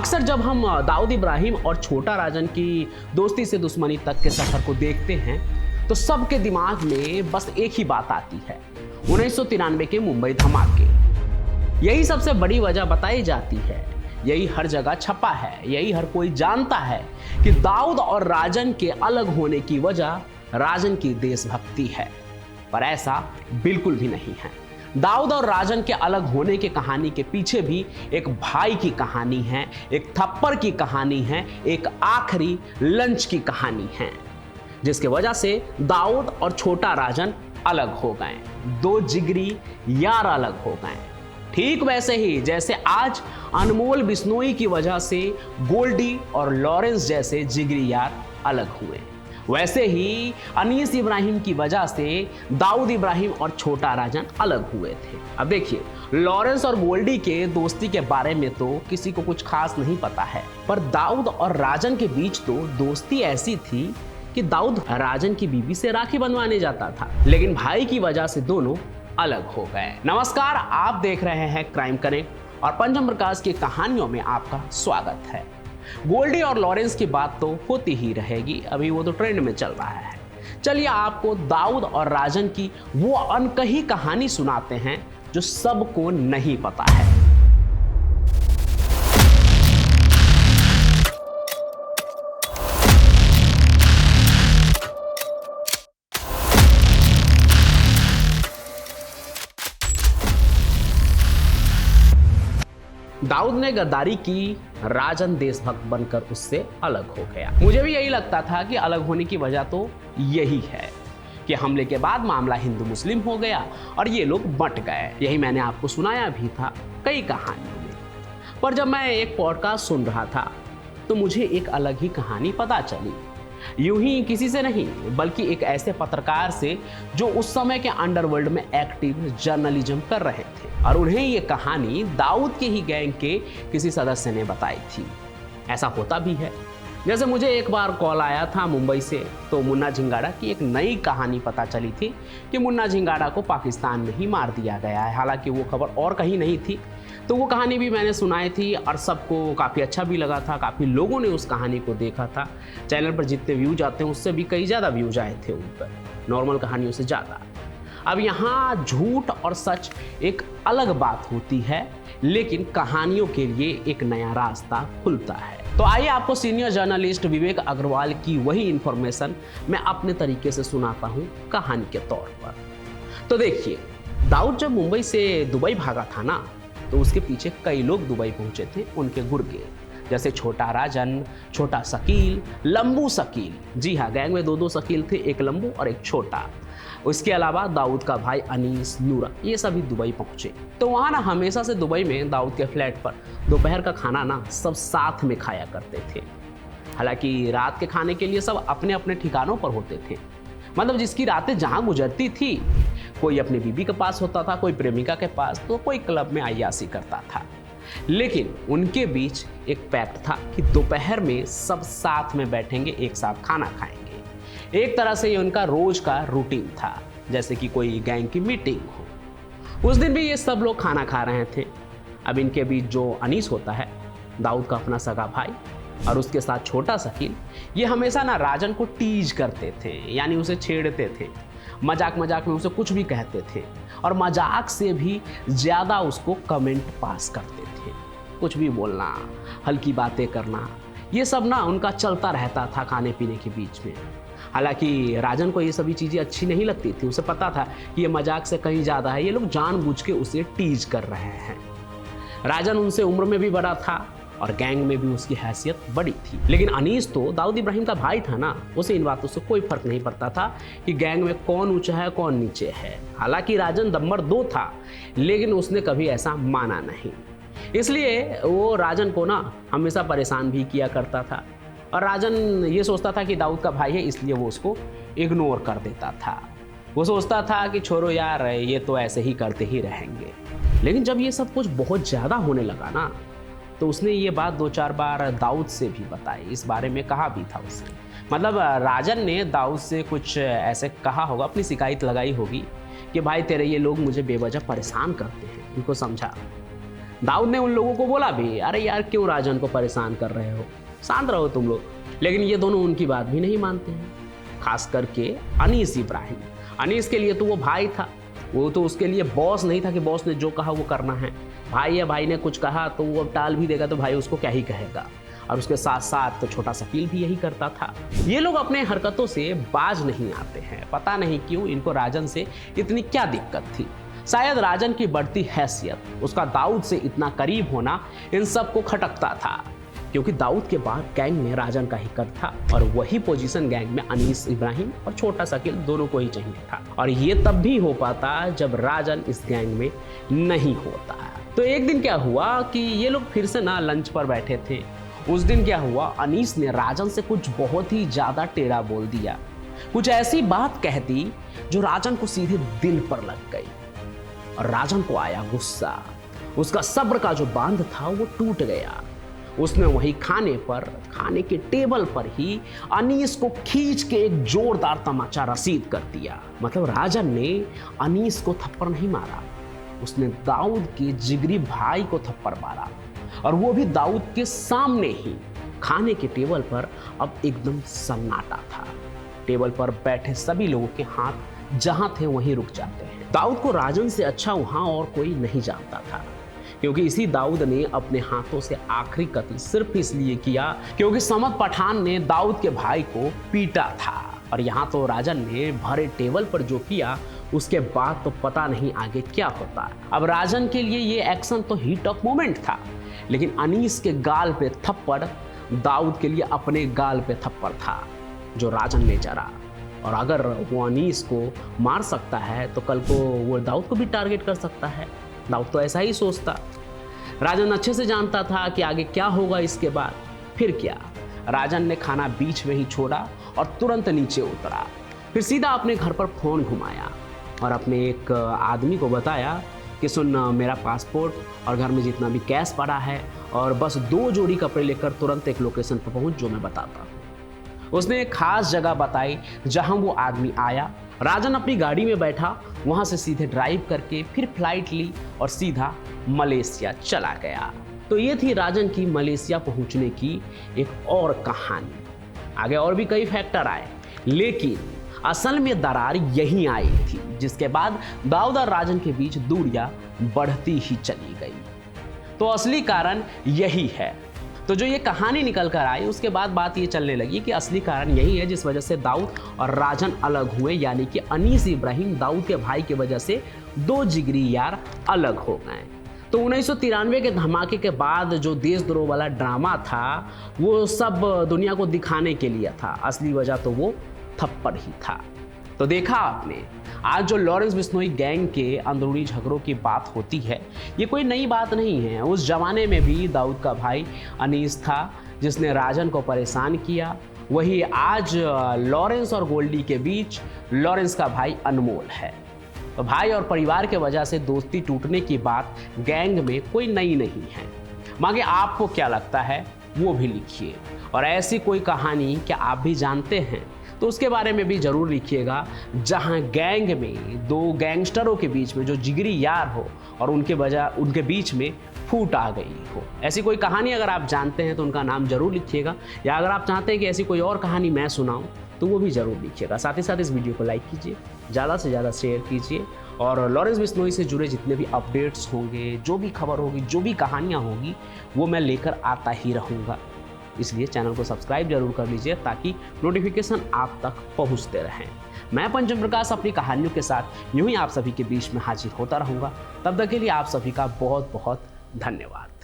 अक्सर जब हम दाऊद इब्राहिम और छोटा राजन की दोस्ती से दुश्मनी तक के सफर को देखते हैं तो सबके दिमाग में बस एक ही बात आती है, 1993 के मुंबई धमाके। यही सबसे बड़ी वजह बताई जाती है, यही हर जगह छपा है, यही हर कोई जानता है कि दाऊद और राजन के अलग होने की वजह राजन की देशभक्ति है। पर ऐसा बिल्कुल भी नहीं है। दाऊद और राजन के अलग होने की कहानी के पीछे भी एक भाई की कहानी है, एक थप्पड़ की कहानी है, एक आखिरी लंच की कहानी है, जिसके वजह से दाऊद और छोटा राजन अलग हो गए, दो जिगरी यार अलग हो गए। ठीक वैसे ही जैसे आज अनमोल बिश्नोई की वजह से गोल्डी और लॉरेंस जैसे जिगरी यार अलग हुए, वैसे ही अनीस इब्राहिम की वजह से दाऊद इब्राहिम और छोटा राजन अलग हुए थे। अब देखिए, लॉरेंस और गोल्डी के दोस्ती के बारे में तो किसी को कुछ खास नहीं पता है, पर दाऊद और राजन के बीच तो दोस्ती ऐसी थी कि दाऊद राजन की बीवी से राखी बंधवाने जाता था, लेकिन भाई की वजह से दोनों अलग हो गए। नमस्कार, आप देख रहे हैं क्राइम कनेक्ट और पंचम प्रकाश की कहानियों में आपका स्वागत है। गोल्डी और लॉरेंस की बात तो होती ही रहेगी, अभी वो तो ट्रेंड में चल रहा है। चलिए आपको दाऊद और राजन की वो अनकही कहानी सुनाते हैं जो सबको नहीं पता है। दाऊद ने गद्दारी की, राजन देशभक्त बनकर उससे अलग हो गया। मुझे भी यही लगता था कि अलग होने की वजह तो यही है कि हमले के बाद मामला हिंदू मुस्लिम हो गया और ये लोग बंट गए। यही मैंने आपको सुनाया भी था कई कहानियों में। पर जब मैं एक पॉडकास्ट सुन रहा था तो मुझे एक अलग ही कहानी पता चली, यूं ही किसी से नहीं बल्कि एक ऐसे पत्रकार से जो उस समय के अंडरवर्ल्ड में एक्टिव जर्नलिज्म कर रहे थे, और उन्हें ये कहानी दाऊद के ही गैंग के किसी सदस्य ने बताई थी। ऐसा होता भी है। जैसे मुझे एक बार कॉल आया था मुंबई से, तो मुन्ना झिंगाड़ा की एक नई कहानी पता चली थी कि मुन्ना झिंगाड़ा को पाकिस्तान में ही मार दिया गया है। हालांकि वो खबर और कहीं नहीं थी, तो वो कहानी भी मैंने सुनाई थी और सबको काफ़ी अच्छा भी लगा था। काफ़ी लोगों ने उस कहानी को देखा था। चैनल पर जितने व्यूज आते हैं उससे भी कई ज़्यादा व्यूज आए थे उन पर, नॉर्मल कहानियों से ज़्यादा। अब यहाँ झूठ और सच एक अलग बात होती है, लेकिन कहानियों के लिए एक नया रास्ता खुलता है। तो आइए आपको सीनियर जर्नलिस्ट विवेक अग्रवाल की वही इंफॉर्मेशन मैं अपने तरीके से सुनाता हूँ कहानी के तौर पर। तो देखिए, दाऊद जब मुंबई से दुबई भागा था ना, तो उसके पीछे कई लोग दुबई पहुंचे थे, उनके गुर्गे, जैसे छोटा राजन, छोटा शकील, लंबू शकील। जी हाँ, गैंग में दो शकील थे, एक लंबू और एक छोटा। उसके अलावा दाऊद का भाई अनीस, नूरा, ये सभी दुबई पहुंचे। तो वहाँ ना हमेशा से दुबई में दाऊद के फ्लैट पर दोपहर का खाना ना सब साथ में खाया करते थे। हालांकि रात के खाने के लिए सब अपने अपने ठिकानों पर होते थे, मतलब जिसकी रातें जहाँ गुजरती थी, कोई अपनी बीबी के पास होता था, कोई प्रेमिका के पास, तो कोई क्लब में अय्यासी करता था। लेकिन उनके बीच एक पैक्ट था कि दोपहर में सब साथ में बैठेंगे, एक साथ खाना खाएंगे। एक तरह से ये उनका रोज का रूटीन था, जैसे कि कोई गैंग की मीटिंग हो। उस दिन भी ये सब लोग खाना खा रहे थे। अब इनके बीच जो अनीस होता है, दाऊद का अपना सगा भाई, और उसके साथ छोटा शकील, ये हमेशा ना राजन को टीज करते थे, यानी उसे छेड़ते थे, मजाक मजाक में उसे कुछ भी कहते थे, और मजाक से भी ज़्यादा उसको कमेंट पास करते थे। कुछ भी बोलना, हल्की बातें करना, ये सब ना उनका चलता रहता था खाने पीने के बीच में। हालांकि राजन को ये सभी चीज़ें अच्छी नहीं लगती थी, उसे पता था कि ये मजाक से कहीं ज़्यादा है, ये लोग जानबूझ के उसे टीज कर रहे हैं। राजन उनसे उम्र में भी बड़ा था और गैंग में भी उसकी हैसियत बड़ी थी, लेकिन अनीस तो दाऊद इब्राहिम का भाई था ना, उसे इन बातों से कोई फर्क नहीं पड़ता था कि गैंग में कौन ऊंचा है कौन नीचे है। हालांकि राजन नंबर 2 था, लेकिन उसने कभी ऐसा माना नहीं, इसलिए वो राजन को ना हमेशा परेशान भी किया करता था। और राजन ये सोचता था कि दाऊद का भाई है, इसलिए वो उसको इग्नोर कर देता था। वो सोचता था कि छोड़ो यार, ये तो ऐसे ही करते ही रहेंगे। लेकिन जब ये सब कुछ बहुत ज़्यादा होने लगा ना, तो उसने ये बात 2-4 बार दाऊद से भी बताई, इस बारे में कहा भी था उससे। मतलब राजन ने दाऊद से कुछ ऐसे कहा होगा, अपनी शिकायत लगाई होगी कि भाई तेरे ये लोग मुझे बेवजह परेशान करते हैं, इनको समझा। दाऊद ने उन लोगों को बोला भी, अरे यार क्यों राजन को परेशान कर रहे हो, शांत रहो तुम लोग। लेकिन ये दोनों उनकी बात भी नहीं मानते हैं, खास करके अनीस इब्राहिम। अनीस के लिए तो वो भाई था, वो तो उसके लिए बॉस नहीं था कि बॉस ने जो कहा वो करना है। भाई या भाई ने कुछ कहा तो वो अब टाल भी देगा तो भाई उसको क्या ही कहेगा। और उसके साथ साथ तो छोटा शकील भी यही करता था। ये लोग अपने हरकतों से बाज नहीं आते हैं, पता नहीं क्यों इनको राजन से इतनी क्या दिक्कत थी। शायद राजन की बढ़ती हैसियत, उसका दाऊद से इतना करीब होना इन सबको खटकता था, क्योंकि दाऊद के बाद गैंग में राजन का ही कद था और वही पोजीशन गैंग में अनीस इब्राहिम और छोटा शकील दोनों को ही चाहिए था। और ये तब भी हो पाता जब राजन इस गैंग में नहीं होता। तो एक दिन क्या हुआ कि ये लोग फिर से ना लंच पर बैठे थे। उस दिन क्या हुआ, अनीस ने राजन से कुछ बहुत ही ज्यादा टेढ़ा बोल दिया, कुछ ऐसी बात कह दी जो राजन को सीधे दिल पर लग गई और राजन को आया गुस्सा। उसका सब्र का जो बांध था वो टूट गया। उसने वही खाने के टेबल पर ही अनीस को खींच के एक जोरदार तमाचा रसीद कर दिया। मतलब राजन ने अनीस को थप्पड़ नहीं मारा, उसने दाऊद के जिगरी भाई को थप्पड़ मारा, और वो भी दाऊद के सामने ही। खाने के टेबल पर अब एकदम सन्नाटा था। टेबल पर बैठे सभी लोगों के हाथ जहां थे वहीं रुक जाते हैं। दाऊद को राजन से अच्छा वहां और कोई नहीं जानता था, क्योंकि इसी दाऊद ने अपने हाथों से आखिरी कत्ल सिर्फ इसलिए किया क्योंकि समद पठान ने दाऊद के भाई को पीटा था। और यहाँ तो राजन ने भरे टेबल पर जो किया उसके बाद तो पता नहीं आगे क्या होता। अब राजन के लिए ये एक्शन तो हीट ऑफ मोमेंट था, लेकिन अनीस के गाल पे थप्पड़ दाऊद के लिए अपने गाल पे थप्पड़ था जो राजन ने जरा। और अगर वो अनीस को मार सकता है तो कल को वो दाऊद को भी टारगेट कर सकता है। दाऊद तो ऐसा ही सोचता। राजन अच्छे से जानता था कि आगे क्या होगा इसके बाद। फिर क्या, राजन ने खाना बीच में ही छोड़ा और तुरंत नीचे उतरा। फिर सीधा अपने घर पर फोन घुमाया और अपने एक आदमी को बताया कि सुन, मेरा पासपोर्ट और घर में जितना भी कैश पड़ा है और बस 2 जोड़ी कपड़े लेकर तुरंत एक लोकेशन पर पहुंच जो मैं बताता हूँ। उसने एक खास जगह बताई जहां वो आदमी आया। राजन अपनी गाड़ी में बैठा, वहां से सीधे ड्राइव करके फिर फ्लाइट ली और सीधा मलेशिया चला गया। तो ये थी राजन की मलेशिया पहुंचने की एक और कहानी। आगे और भी कई फैक्टर आए, लेकिन असल में दरार यहीं आई थी, जिसके बाद दाऊद और राजन के बीच दूरियां बढ़ती ही चली गई। तो असली कारण यही है। तो जो ये कहानी निकल कर आई उसके बाद बात ये चलने लगी कि असली कारण यही है जिस वजह से दाऊद और राजन अलग हुए, यानी कि अनीस इब्राहिम दाऊद के भाई की वजह से 2 जिगरी यार अलग हो गए। तो 1993 के धमाके के बाद जो देशद्रोह वाला ड्रामा था वो सब दुनिया को दिखाने के लिए था, असली वजह तो वो थप्पड़ ही था। तो देखा आपने, आज जो लॉरेंस बिश्नोई गैंग के अंदरूनी झगड़ों की बात होती है ये कोई नई बात नहीं है। उस जमाने में भी दाऊद का भाई अनीस था जिसने राजन को परेशान किया। वही आज लॉरेंस और गोल्डी के बीच लॉरेंस का भाई अनमोल है। तो भाई और परिवार के वजह से दोस्ती टूटने की बात गैंग में कोई नई नहीं है। मांगे आपको क्या लगता है वो भी लिखिए, और ऐसी कोई कहानी क्या आप भी जानते हैं तो उसके बारे में भी जरूर लिखिएगा, जहां गैंग में 2 गैंगस्टरों के बीच में जो जिगरी यार हो और उनके बीच में फूट आ गई हो। ऐसी कोई कहानी अगर आप जानते हैं तो उनका नाम जरूर लिखिएगा, या अगर आप चाहते हैं कि ऐसी कोई और कहानी मैं सुनाऊं तो वो भी जरूर लिखिएगा। साथ ही साथ इस वीडियो को लाइक कीजिए, ज़्यादा से ज़्यादा शेयर कीजिए, और लॉरेंस बिश्नोई से जुड़े जितने भी अपडेट्स होंगे, जो भी खबर होगी, जो भी कहानियाँ होगी वो मैं लेकर आता ही रहूँगा। इसलिए चैनल को सब्सक्राइब जरूर कर लीजिए ताकि नोटिफिकेशन आप तक पहुंचते रहें। मैं पंचम प्रकाश अपनी कहानियों के साथ यूं ही आप सभी के बीच में हाजिर होता रहूंगा। तब तक के लिए आप सभी का बहुत बहुत धन्यवाद।